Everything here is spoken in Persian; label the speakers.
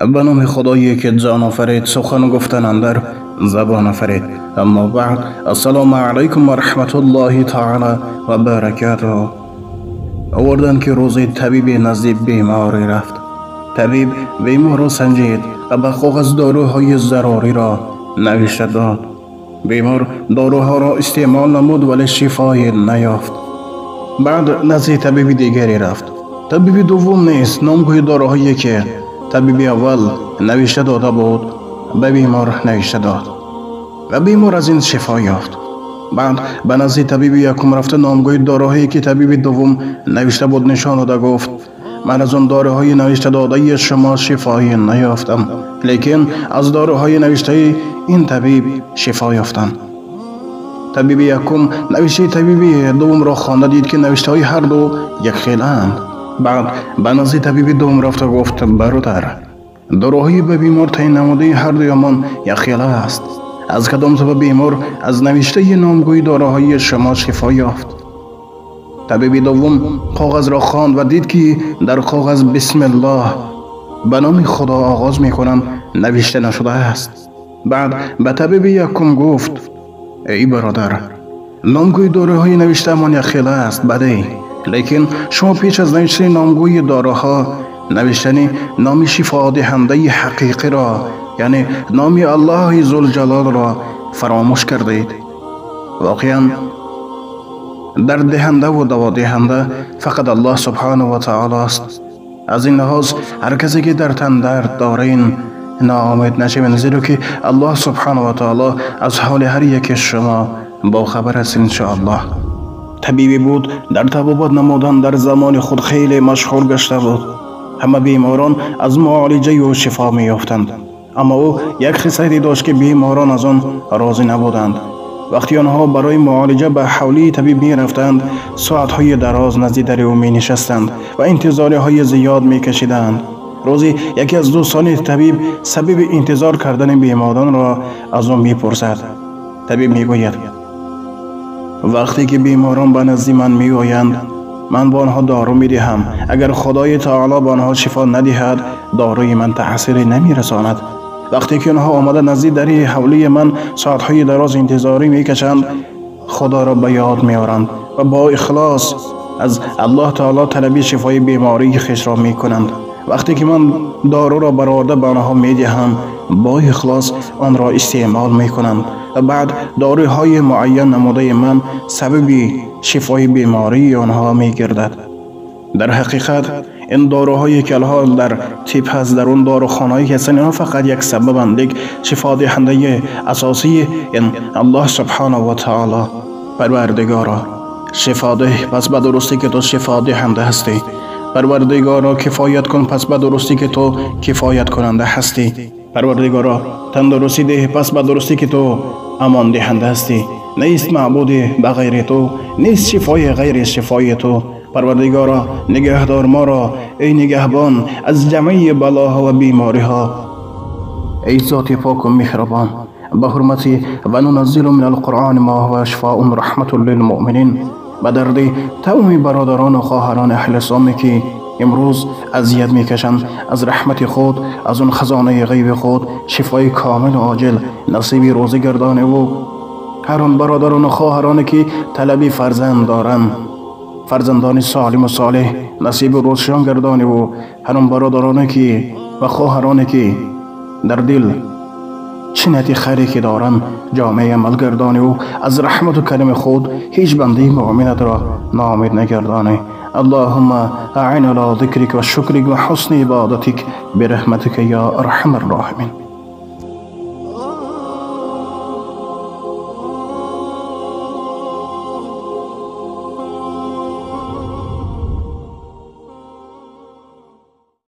Speaker 1: به نام خدایی که جان آفرید، سخن گفتن اندر زبان آفرید. اما بعد، السلام علیکم و رحمت الله تعالی و برکاته. آوردن که روزی طبیب نزد بیماری رفت. طبیب بیمار را سنجید و به کاغذ داروهای ضروری را نوشته داد. بیمار داروها را استعمال نمود ولی شفای نیافت. بعد نزد طبیب دیگری رفت. طبیب دوم نیز نامگوی داروهایی که طبیب اول نوشته داده بود به بیمار نوشته داد و بیمار از این شفا یافت. بعد به نزد طبیب یکم رفته نامگوی داروهایی که طبیب دوم نوشته بود نشان داده گفت من از اون داروهای نوشته داده شما شفایی نیافتم، لیکن از داروهای نوشته این طبیب شفا یافتم. طبیب یکم نوشته طبیب دوم را خوانده دید که نوشته های هر دو یک خیل اند. بعد به نزد طبیب دوم رفت و گفت برادر، داروهای به بیمار تعیین نموده هر دو یمان یک خیل است. از کدام سبب بیمار از نوشته نامگوی داروهای شما شفا یافت؟ طبیب دوم کاغذ را خواند و دید که در کاغذ بسم الله به نام خدا آغاز میکنم نوشته نشده است. بعد به طبیب یکم گفت ای برادر، نامگوی داروهای نوشته من یک خیل است بده، لیکن شما پیش از نوشته نامگوی داروها نوشتن نام شفا دهنده حقیقی را، یعنی نام الله ذوالجلال را فراموش کردید. واقعا در دهنده و دوا دهنده فقط الله سبحانه و تعالی است. از این لحاظ هر کسی که در تن درد دارین ناامید نشوین، زیرا که الله سبحانه و تعالی از حال هر یک شما با خبر است انشاءالله. طبیبی بود در طبابت نمودن در زمان خود خیلی مشهور گشته بود. همه بیماران از معالجه و شفا می یافتند، اما او یک خصلتی داشت که بیماران از آن راضی نبودند. وقتی آنها برای معالجه به حولی طبیب می رفتند، ساعتهای دراز نزد در او می نشستند و انتظارهای زیاد می کشیدند. روزی یکی از دوستان طبیب سبب انتظار کردن بیماران را از آن می پرسد. طبیب می گوید وقتی که بیماران به نزد من می آیند من با آنها دارو می دهم. اگر خدای تعالی به آنها شفا ندهد داروی من تأثیری نمی رساند. وقتی که آنها آمده نزد در حولی من ساعتهای دراز انتظاری می کشند، خدا را به یاد می آورند و با اخلاص از الله تعالی طلب شفای بیماری خیش را می کنند. وقتی که من دارو را برآورده به آنها می دهم، با اخلاص آن را استعمال می کنند و بعد داروهای معین نموده من سبب شفای بیماری آنها می گردد. در حقیقت این داروهایی که الحال در تیپ هست در اون داروخانه‌ای که هستند، اینها فقط یک سببند، یک شفا دهنده اساسی این الله سبحانه و تعالی. پروردگارا شفا ده، پس به درستی که تو شفا دهنده هستی. پروردگارا کفایت کن، پس به درستی که تو کفایت کننده هستی. پروردگارا تندرستی ده، پس به درستی که تو امان دهنده هستی. نیست معبود به غیر تو، نیست شفای غیر شفای تو. پروردگارا نگهدار ما را ای نگهبان از جمعی بلاها و بیماری ها. ای ذات پاک و مهربان، به حرمت و ننزل من القرآن ما هو شفاء و رحمت للمؤمنین، به درد تمام برادران و خواهران اهل اسلامی که امروز اذیت میکشند، از رحمت خود، از اون خزانه غیب خود شفای کامل و عاجل نصیب روزی گردانه و هر آن برادران و خواهرانی که طلب فرزند دارند فرزندان سالم و صالح نصیب روشن گردانه و هر آن برادرانی که و خواهرانی که در دل چنیت خیری که دارند جامعه عمل گردانه و از رحمت و کرم خود هیچ بنده مؤمنت را ناامید نگردانه. اللهم اعن على ذکرک و شکرک و حسن عبادتک برحمتک یا ارحم الراحمین.